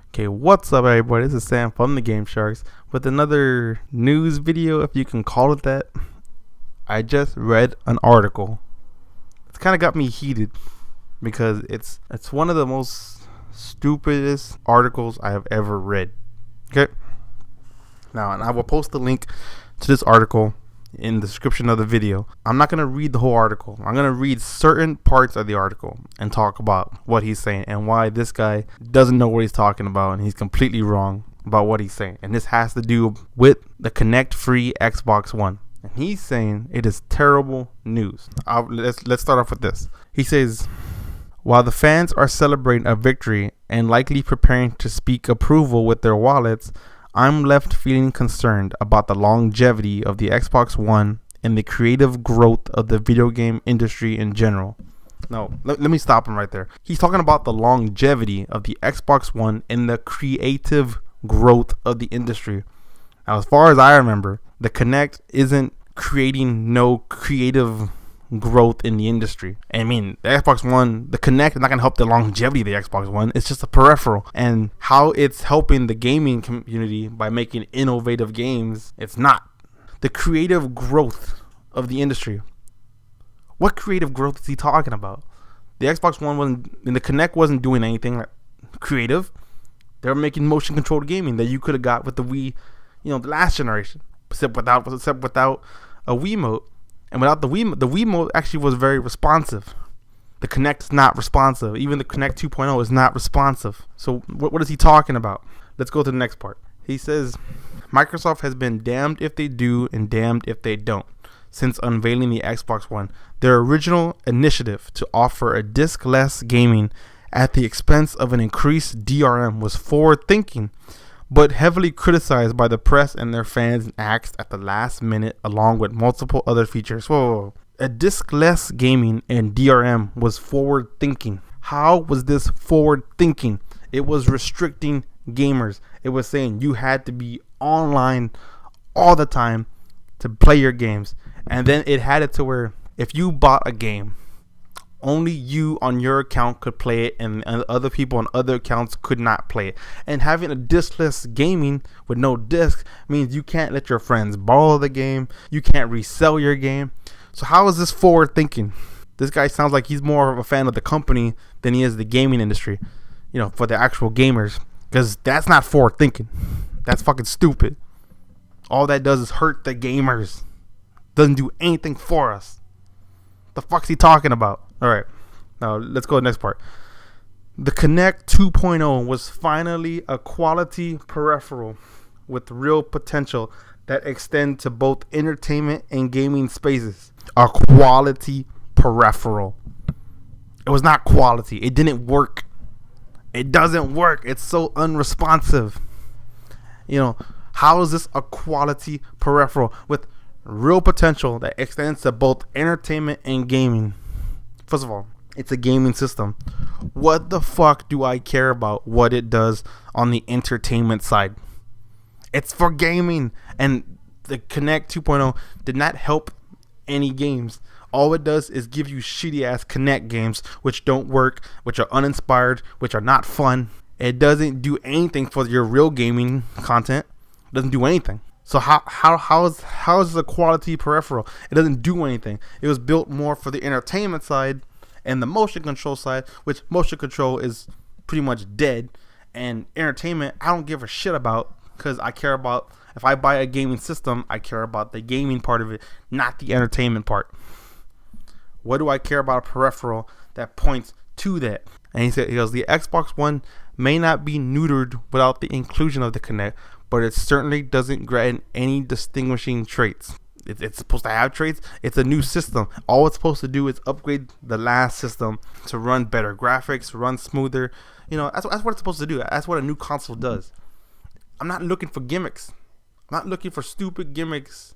Okay, what's up everybody? This is Sam from the Game Sharks with another news video, if you can call it that. I just read an article. It's kind of got me heated because it's one of the most stupidest articles I have ever read. Okay? Now, and I will post the link to this article in the description of the video. I'm not going to read the whole article. I'm going to read certain parts of the article and talk about what he's saying and why this guy doesn't know what he's talking about and he's completely wrong about what he's saying. And this has to do with the Kinect-free Xbox One. And he's saying it is terrible news. Let's start off with this. He says, while the fans are celebrating a victory and likely preparing to speak approval with their wallets, I'm left feeling concerned about the longevity of the Xbox One and the creative growth of the video game industry in general. No, let me stop him right there. He's talking about the longevity of the Xbox One and the creative growth of the industry. Now, as far as I remember, the Kinect isn't creating no creative growth in the industry. I mean, the Xbox One, the Kinect is not going to help the longevity of the Xbox One. It's just a peripheral. And how it's helping the gaming community by making innovative games, it's not. The creative growth of the industry. What creative growth is he talking about? The Xbox One wasn't, and the Kinect wasn't doing anything creative. They were making motion controlled gaming that you could have got with the Wii, the last generation, except without a Wiimote. And without the Wiimote actually was very responsive. The Kinect is not responsive. Even the Kinect 2.0 is not responsive. So what is he talking about? Let's go to the next part. He says, Microsoft has been damned if they do and damned if they don't since unveiling the Xbox One. Their original initiative to offer a disc-less gaming at the expense of an increased DRM was forward-thinking, but heavily criticized by the press and their fans and axed at the last minute along with multiple other features. Whoa. A disc-less gaming and DRM was forward thinking. How was this forward thinking? It was restricting gamers. It was saying you had to be online all the time to play your games. And then it had it to where if you bought a game, only you on your account could play it and other people on other accounts could not play it. And having a discless gaming with no disc means you can't let your friends borrow the game. You can't resell your game. So how is this forward thinking? This guy sounds like he's more of a fan of the company than he is the gaming industry, for the actual gamers. Because that's not forward thinking. That's fucking stupid. All that does is hurt the gamers. Doesn't do anything for us. The fuck's he talking about? All right, now let's go to the next part. The Kinect 2.0 was finally a quality peripheral with real potential that extend to both entertainment and gaming spaces. A quality peripheral. It was not quality. It didn't work. It doesn't work. It's so unresponsive. How is this a quality peripheral with real potential that extends to both entertainment and gaming? First of all, it's a gaming system. What the fuck do I care about what it does on the entertainment side? It's for gaming. And the Kinect 2.0 did not help any games. All it does is give you shitty ass Kinect games which don't work, which are uninspired, which are not fun. It doesn't do anything for your real gaming content. It doesn't do anything. So how is the quality peripheral? It doesn't do anything. It was built more for the entertainment side and the motion control side, which motion control is pretty much dead. And entertainment, I don't give a shit about, because I care about, if I buy a gaming system, I care about the gaming part of it, not the entertainment part. What do I care about a peripheral that points to that? And he goes, the Xbox One may not be neutered without the inclusion of the Kinect, but it certainly doesn't grant any distinguishing traits. It's supposed to have traits. It's a new system. All it's supposed to do is upgrade the last system to run better graphics, run smoother. That's what it's supposed to do. That's what a new console does. I'm not looking for gimmicks. I'm not looking for stupid gimmicks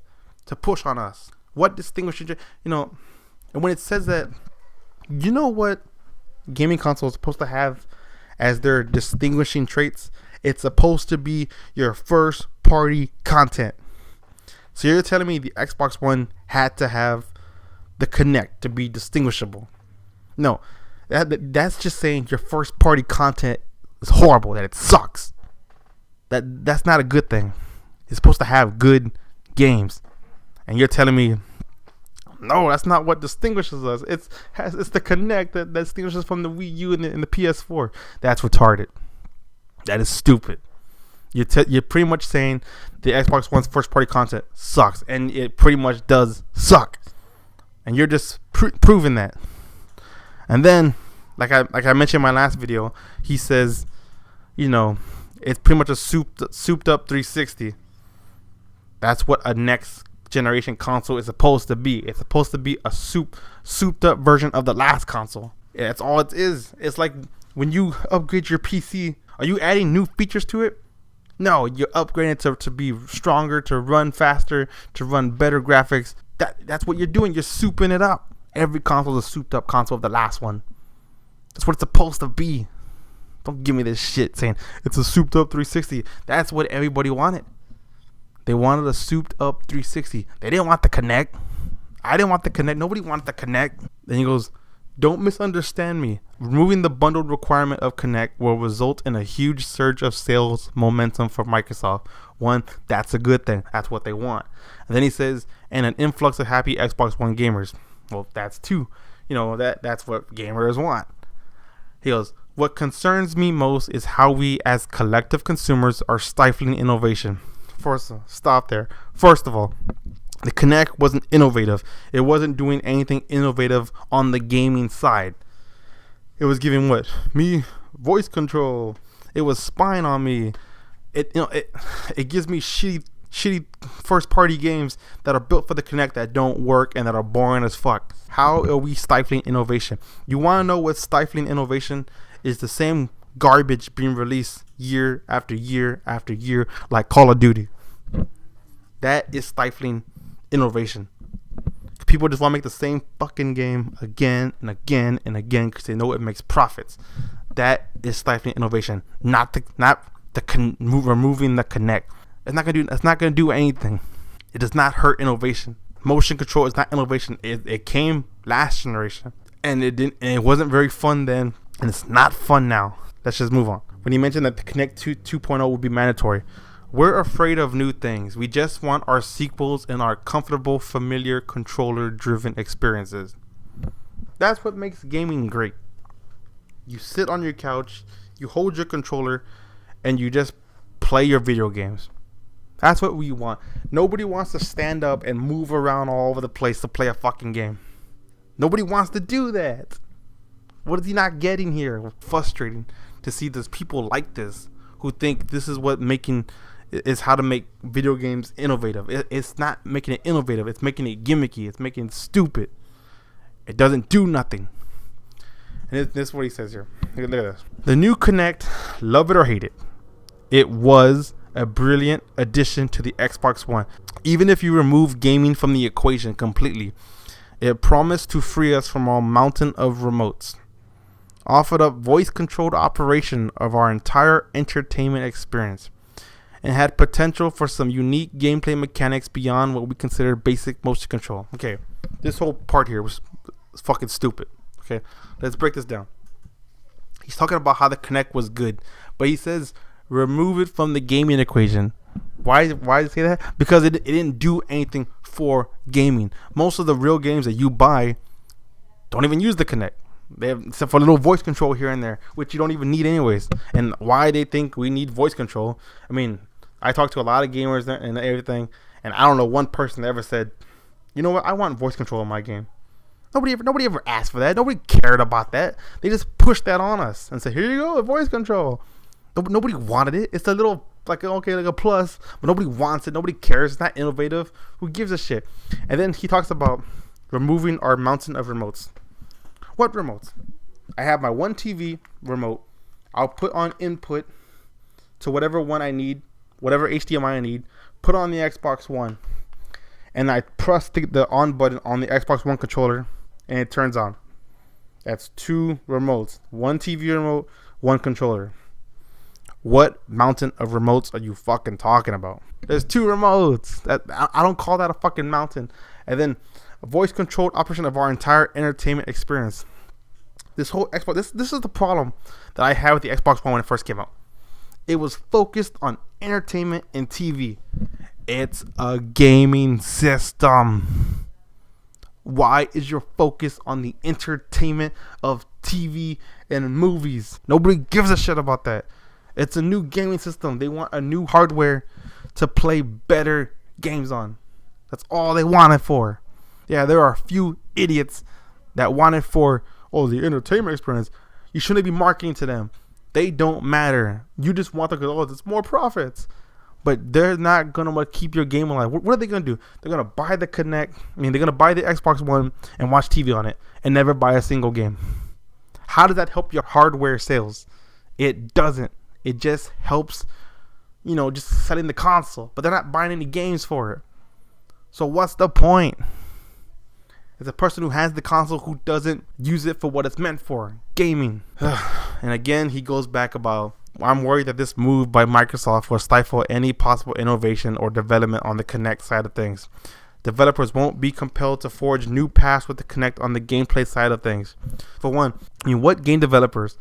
to push on us. What distinguishing traits? And when it says that, what gaming console is supposed to have as their distinguishing traits? It's supposed to be your first party content. So you're telling me the Xbox One had to have the Kinect to be distinguishable? No, that's just saying your first party content is horrible, that it sucks. That's not a good thing. It's supposed to have good games, and you're telling me no, that's not what distinguishes us. It's the Kinect that distinguishes from the Wii U and the PS4. That's retarded. That is stupid. You're pretty much saying the Xbox One's first party content sucks, and it pretty much does suck, and you're just proving that. And then, like I mentioned in my last video, he says, it's pretty much a souped up 360. That's what a next generation console is supposed to be. It's supposed to be a souped up version of the last console. Yeah, that's all it is. It's like when you upgrade your PC, are you adding new features to it? No, you're upgrading it to be stronger, to run faster, to run better graphics. That's what you're doing. You're souping it up. Every console is a souped up console of the last one. That's what it's supposed to be. Don't give me this shit saying it's a souped up 360. That's what everybody wanted. They wanted a souped up 360. They didn't want the Kinect. I didn't want the Kinect. Nobody wanted the Kinect. Then he goes, don't misunderstand me. Removing the bundled requirement of Kinect will result in a huge surge of sales momentum for Microsoft. One, that's a good thing. That's what they want. And then he says, and an influx of happy Xbox One gamers. Well, that's two. That's what gamers want. He goes, what concerns me most is how we as collective consumers are stifling innovation. Stop there. First of all, the Kinect wasn't innovative. It wasn't doing anything innovative on the gaming side. It was giving me voice control. It was spying on me. It gives me shitty first party games that are built for the Kinect that don't work and that are boring as fuck. How are we stifling innovation? You want to know what's stifling innovation? Is the same garbage being released year after year after year, like Call of Duty. That is stifling innovation. People just want to make the same fucking game again and again and again because they know it makes profits. That is stifling innovation, not removing the Kinect. It's not gonna do anything. It does not hurt innovation. Motion control is not innovation. It came last generation, and it wasn't very fun then, and it's not fun now. Let's just move on. When he mentioned that the Kinect 2.0 would be mandatory, we're afraid of new things. We just want our sequels and our comfortable, familiar, controller-driven experiences. That's what makes gaming great. You sit on your couch, you hold your controller, and you just play your video games. That's what we want. Nobody wants to stand up and move around all over the place to play a fucking game. Nobody wants to do that. What is he not getting here? Frustrating to see there's people like this who think this is is how to make video games innovative. It's not making it innovative. It's making it gimmicky. It's making it stupid. It doesn't do nothing. And this is what he says here. Look at this. The new Kinect, love it or hate it, it was a brilliant addition to the Xbox One. Even if you remove gaming from the equation completely, it promised to free us from our mountain of remotes. Offered up voice-controlled operation of our entire entertainment experience, and had potential for some unique gameplay mechanics beyond what we consider basic motion control. Okay, this whole part here was fucking stupid. Okay, let's break this down. He's talking about how the Kinect was good, but he says remove it from the gaming equation. Why does he say that? Because it didn't do anything for gaming. Most of the real games that you buy don't even use the Kinect. They have, except for a little voice control here and there, which you don't even need anyways. And why they think we need voice control? I mean, I talk to a lot of gamers and everything, and I don't know one person that ever said, you know what, I want voice control in my game. Nobody ever asked for that. Nobody cared about that. They just pushed that on us and said, here you go, voice control. Nobody wanted it. It's a little like a plus, but nobody wants it. Nobody cares. It's not innovative. Who gives a shit? And then he talks about removing our mountain of remotes. What remotes? I have my one TV remote. I'll put on input to whatever one I need, whatever HDMI I need, put on the Xbox One, and I press the on button on the Xbox One controller, and it turns on. That's two remotes. One TV remote, one controller. What mountain of remotes are you fucking talking about? There's two remotes. I don't call that a fucking mountain. And then a voice controlled operation of our entire entertainment experience. This whole Xbox, this is the problem that I had with the Xbox One when it first came out. It was focused on entertainment and TV. It's a gaming system. Why is your focus on the entertainment of TV and movies? Nobody gives a shit about that. It's a new gaming system. They want a new hardware to play better games on. That's all they want it for. Yeah, there are a few idiots that want it for, the entertainment experience. You shouldn't be marketing to them. They don't matter. You just want them because, it's more profits. But they're not going to keep your game alive. What are they going to do? They're going to buy the Kinect. They're going to buy the Xbox One and watch TV on it and never buy a single game. How does that help your hardware sales? It doesn't. It just helps, just selling the console. But they're not buying any games for it. So what's the point? It's a person who has the console who doesn't use it for what it's meant for, gaming. And again, he goes back about, I'm worried that this move by Microsoft will stifle any possible innovation or development on the Kinect side of things. Developers won't be compelled to forge new paths with the Kinect on the gameplay side of things. For one, what game developers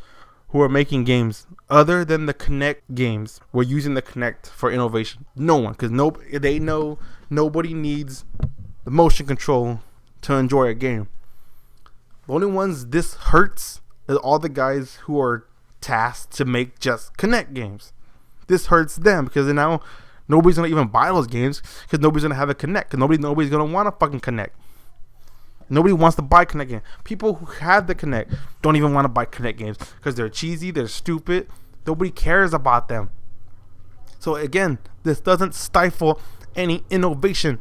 who are making games other than the Kinect games were using the Kinect for innovation? No one, because they know nobody needs the motion control to enjoy a game. The only ones this hurts is all the guys who are tasked to make just Kinect games. This hurts them because now nobody's gonna even buy those games because nobody's gonna have a Kinect. Because nobody's gonna want a fucking Kinect. Nobody wants to buy Kinect games. People who have the Kinect don't even want to buy Kinect games because they're cheesy, they're stupid. Nobody cares about them. So again, this doesn't stifle any innovation.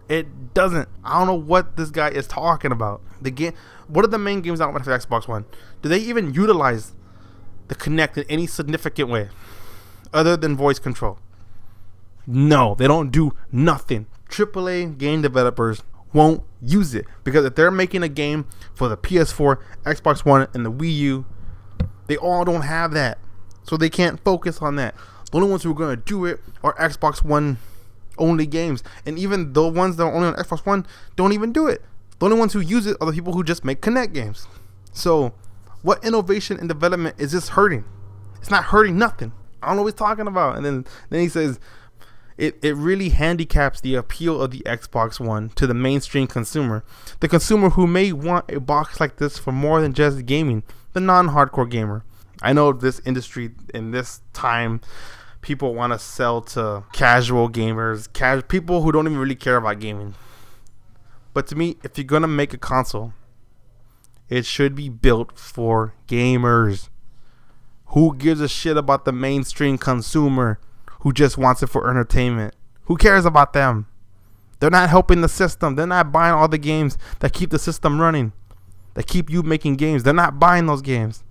It doesn't. I don't know what this guy is talking about. The game. What are the main games out for the Xbox One? Do they even utilize the Kinect in any significant way other than voice control? No, they don't do nothing. AAA game developers won't use it because if they're making a game for the PS4, Xbox One, and the Wii U, they all don't have that, so they can't focus on that. The only ones who are going to do it are Xbox One only games, and even the ones that are only on Xbox One don't even do it. The only ones who use it are the people who just make Kinect games. So what innovation and development is this hurting? It's not hurting nothing. I don't know what he's talking about. And then he says it really handicaps the appeal of the Xbox One to the mainstream consumer, the consumer who may want a box like this for more than just gaming, the non-hardcore gamer. I know this industry in this time, people want to sell to casual gamers, people who don't even really care about gaming. But to me, if you're going to make a console, it should be built for gamers. Who gives a shit about the mainstream consumer who just wants it for entertainment? Who cares about them? They're not helping the system. They're not buying all the games that keep the system running, that keep you making games. They're not buying those games.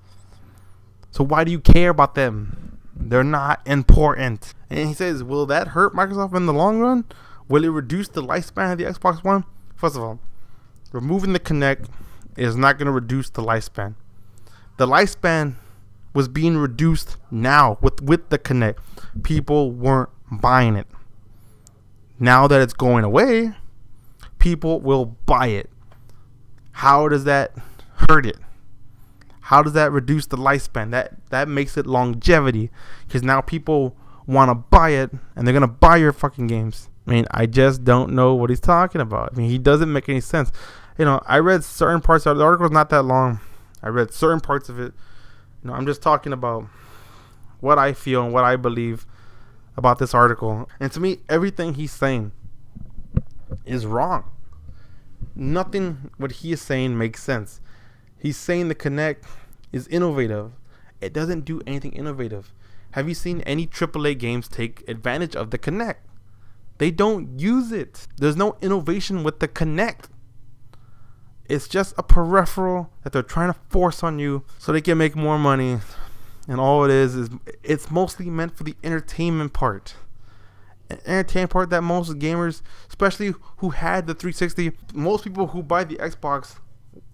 So why do you care about them? They're not important. And he says, will that hurt Microsoft in the long run? Will it reduce the lifespan of the Xbox One? First of all, removing the Kinect is not going to reduce the lifespan. The lifespan was being reduced now with the Kinect. People weren't buying it. Now that it's going away, people will buy it. How does that hurt it? How does that reduce the lifespan? That makes it longevity, because now people want to buy it and they're going to buy your fucking games. I just don't know what he's talking about. He doesn't make any sense. I read certain parts of the article. Is not that long. I read certain parts of it. I'm just talking about what I feel and what I believe about this article. And to me, everything he's saying is wrong. Nothing what he is saying makes sense. He's saying the Kinect is innovative. It doesn't do anything innovative. Have you seen any AAA games take advantage of the Kinect? They don't use it. There's no innovation with the Kinect. It's just a peripheral that they're trying to force on you so they can make more money. And all it is it's mostly meant for the entertainment part. An entertainment part that most gamers, especially who had the 360, most people who buy the Xbox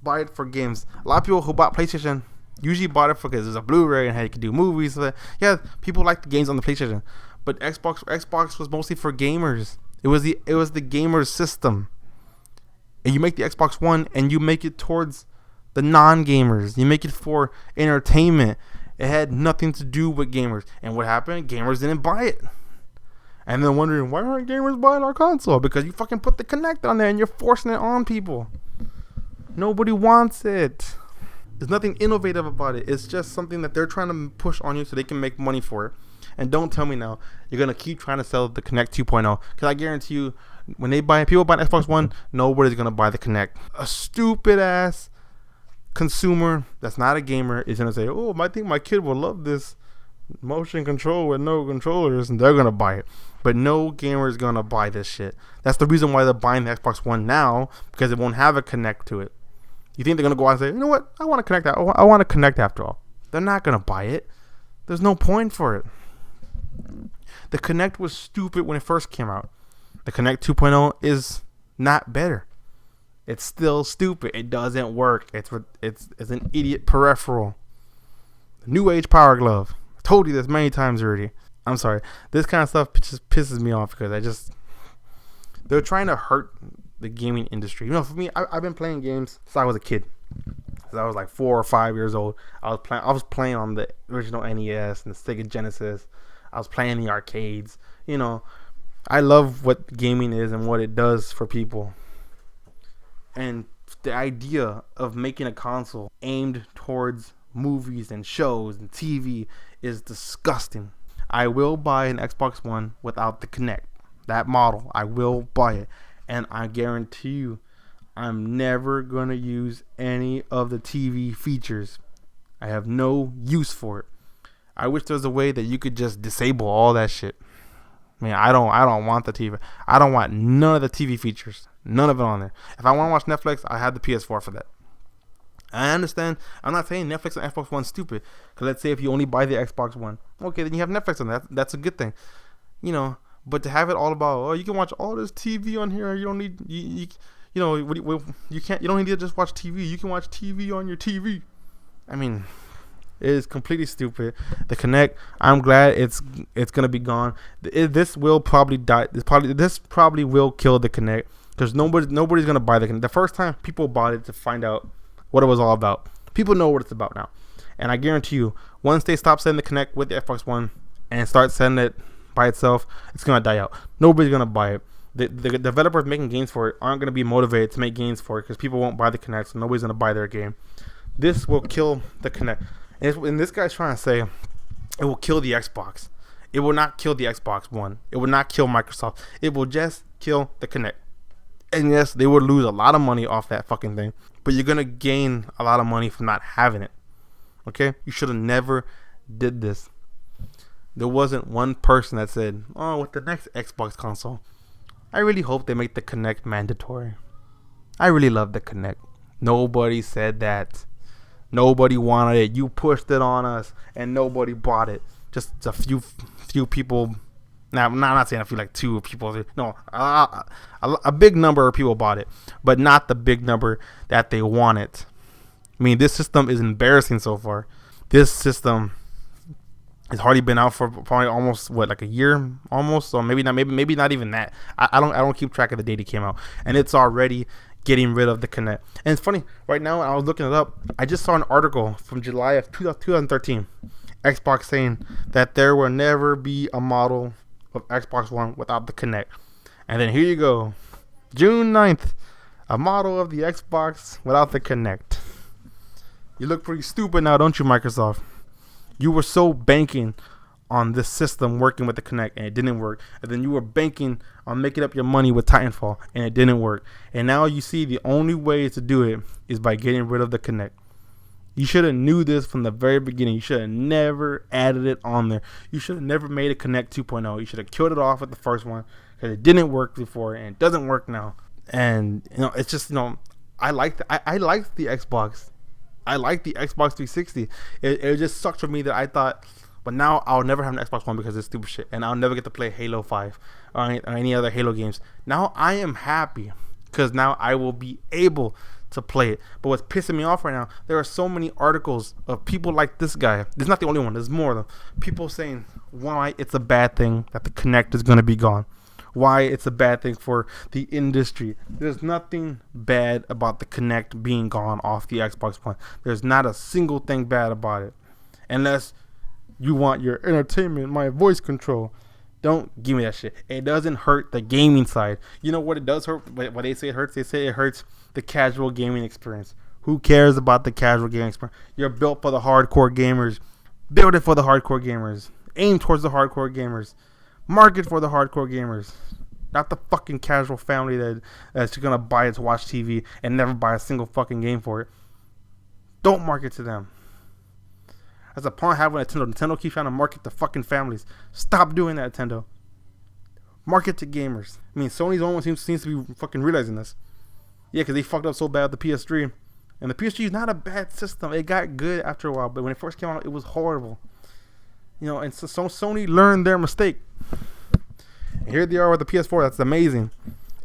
buy it for games. A lot of people who bought PlayStation usually bought it because there's a Blu-ray and how you can do movies. So yeah, people like the games on the PlayStation. But Xbox was mostly for gamers. It was the gamer system. And you make the Xbox One and you make it towards the non-gamers. You make it for entertainment. It had nothing to do with gamers. And what happened? Gamers didn't buy it. And then wondering, why aren't gamers buying our console? Because you fucking put the Kinect on there and you're forcing it on people. Nobody wants it. There's nothing innovative about it. It's just something that they're trying to push on you so they can make money for it. And don't tell me now you're going to keep trying to sell the Kinect 2.0. Because I guarantee you, when people buy an Xbox One, nobody's going to buy the Kinect. A stupid ass consumer that's not a gamer is going to say, oh, I think my kid will love this motion control with no controllers, and they're going to buy it. But no gamer is going to buy this shit. That's the reason why they're buying the Xbox One now, because it won't have a Kinect to it. You think they're going to go out and say, you know what, I want to connect that. I want to Kinect after all. They're not going to buy it. There's no point for it. The Kinect was stupid when it first came out. The Kinect 2.0 is not better. It's still stupid. It doesn't work. It's an idiot peripheral. New age power glove. I told you this many times already. I'm sorry. This kind of stuff just pisses me off because they're trying to hurt the gaming industry. You know, for me, I've been playing games since I was a kid. Since I was like 4 or 5 years old. I was playing on the original NES and the Sega Genesis. I was playing the arcades. You know, I love what gaming is and what it does for people. And the idea of making a console aimed towards movies and shows and TV is disgusting. I will buy an Xbox One without the Kinect. That model, I will buy it. And I guarantee you, I'm never going to use any of the TV features. I have no use for it. I wish there was a way that you could just disable all that shit. I mean, I don't want the TV. I don't want none of the TV features. None of it on there. If I want to watch Netflix, I have the PS4 for that. I understand. I'm not saying Netflix and Xbox One stupid. Because let's say if you only buy the Xbox One, okay, then you have Netflix on that. That's a good thing. You know, but to have it all about, oh, you can watch all this TV on here. You don't need, you can't, you don't need to just watch TV. You can watch TV on your TV. I mean, it is completely stupid. The Kinect, I'm glad it's gonna be gone. This will probably die. This probably will kill the Kinect because nobody's gonna buy the Kinect. The first time people bought it to find out what it was all about, people know what it's about now. And I guarantee you, once they stop selling the Kinect with the Xbox One and start selling it by itself, it's gonna die out. Nobody's gonna buy it. The developers making games for it aren't gonna be motivated to make games for it because people won't buy the Kinect, so nobody's gonna buy their game. This will kill the Kinect. And this guy's trying to say it will kill the Xbox. It will not kill the Xbox One. It will not kill Microsoft. It will just kill the Kinect. And yes, they would lose a lot of money off that fucking thing. But you're going to gain a lot of money from not having it. Okay? You should have never did this. There wasn't one person that said, oh, with the next Xbox console, I really hope they make the Kinect mandatory. I really love the Kinect. Nobody said that. Nobody wanted it. You pushed it on us, and nobody bought it. Just a few people. Now, I'm not saying a few, like 2 people. No, a big number of people bought it, but not the big number that they wanted. I mean, this system is embarrassing so far. This system has hardly been out for probably almost like a year, almost, or maybe not even that. I don't keep track of the date it came out, and it's already getting rid of the Kinect. And it's funny, right now I was looking it up, I just saw an article from July of 2013, Xbox saying that there will never be a model of Xbox One without the Kinect. And then here you go, June 9th, a model of the Xbox without the Kinect. You look pretty stupid now, don't you, Microsoft? You were so banking on this system working with the Kinect, and it didn't work. And then you were banking on making up your money with Titanfall, and it didn't work. And now you see the only way to do it is by getting rid of the Kinect. You should have knew this from the very beginning. You should have never added it on there. You should have never made a Kinect 2.0. You should have killed it off with the first one because it didn't work before, and it doesn't work now. And it's just I like the Xbox. I like the Xbox 360. It just sucked for me that I thought, but now I'll never have an Xbox One because of this stupid shit, and I'll never get to play Halo 5 or any other Halo games. Now I am happy because now I will be able to play it. But what's pissing me off right now, there are so many articles of people like this guy. This is not the only one. There's more of them. People saying why it's a bad thing that the Kinect is going to be gone. Why it's a bad thing for the industry. There's nothing bad about the Kinect being gone off the Xbox One. There's not a single thing bad about it. unless you want your entertainment, my voice control. Don't give me that shit. It doesn't hurt the gaming side. You know what it does hurt? What they say it hurts? They say it hurts the casual gaming experience. Who cares about the casual gaming experience? You're built for the hardcore gamers. Build it for the hardcore gamers. Aim towards the hardcore gamers. Market for the hardcore gamers. Not the fucking casual family that's going to buy it to watch TV and never buy a single fucking game for it. Don't market to them. As upon having a Nintendo keeps trying to market to fucking families. Stop doing that, Nintendo. Market to gamers. I mean, Sony's almost seems to be fucking realizing this. Yeah, because they fucked up so bad with the PS3. And the PS3 is not a bad system. It got good after a while, but when it first came out, it was horrible. You know, and so Sony learned their mistake. And here they are with the PS4. That's amazing.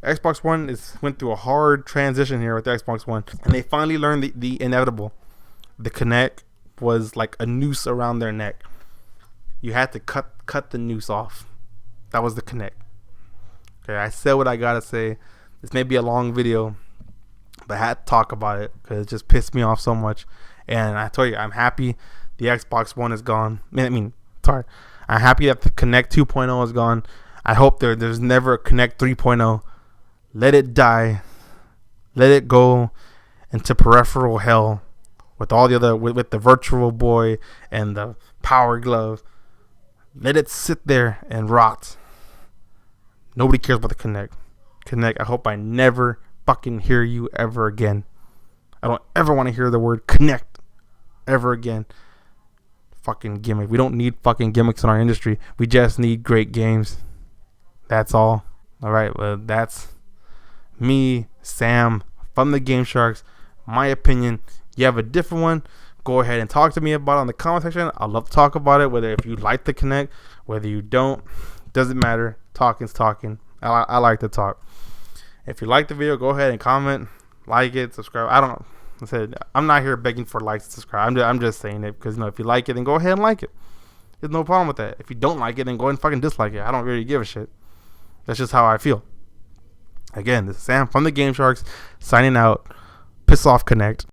Xbox One went through a hard transition here with the Xbox One, and they finally learned the inevitable. The Kinect was like a noose around their neck. You had to cut the noose off. That was the Kinect. Okay, I said what I gotta say. This may be a long video, but I had to talk about it because it just pissed me off so much. And I tell you, I'm happy the Xbox One is gone. I'm happy that the Kinect 2.0 is gone. I hope there's never a Kinect 3.0. Let it die. Let it go into peripheral hell with all the other with the Virtual Boy and the Power Glove. Let it sit there and rot. Nobody cares about the Kinect. I hope I never fucking hear you ever again. I don't ever want to hear the word Kinect ever again. Fucking gimmick. We don't need fucking gimmicks in our industry. We just need great games. That's all. Alright, well, that's me, Sam, from the Game Sharks. My opinion. You have a different one, go ahead and talk to me about it in the comment section. I'd love to talk about it, whether if you like the Kinect, whether you don't. Doesn't matter. Talking's talking. I like to talk. If you like the video, go ahead and comment, like it, subscribe. I'm not here begging for likes and subscribe. I'm just saying it because, if you like it, then go ahead and like it. There's no problem with that. If you don't like it, then go ahead and fucking dislike it. I don't really give a shit. That's just how I feel. Again, this is Sam from the Game Sharks signing out. Piss off, Kinect.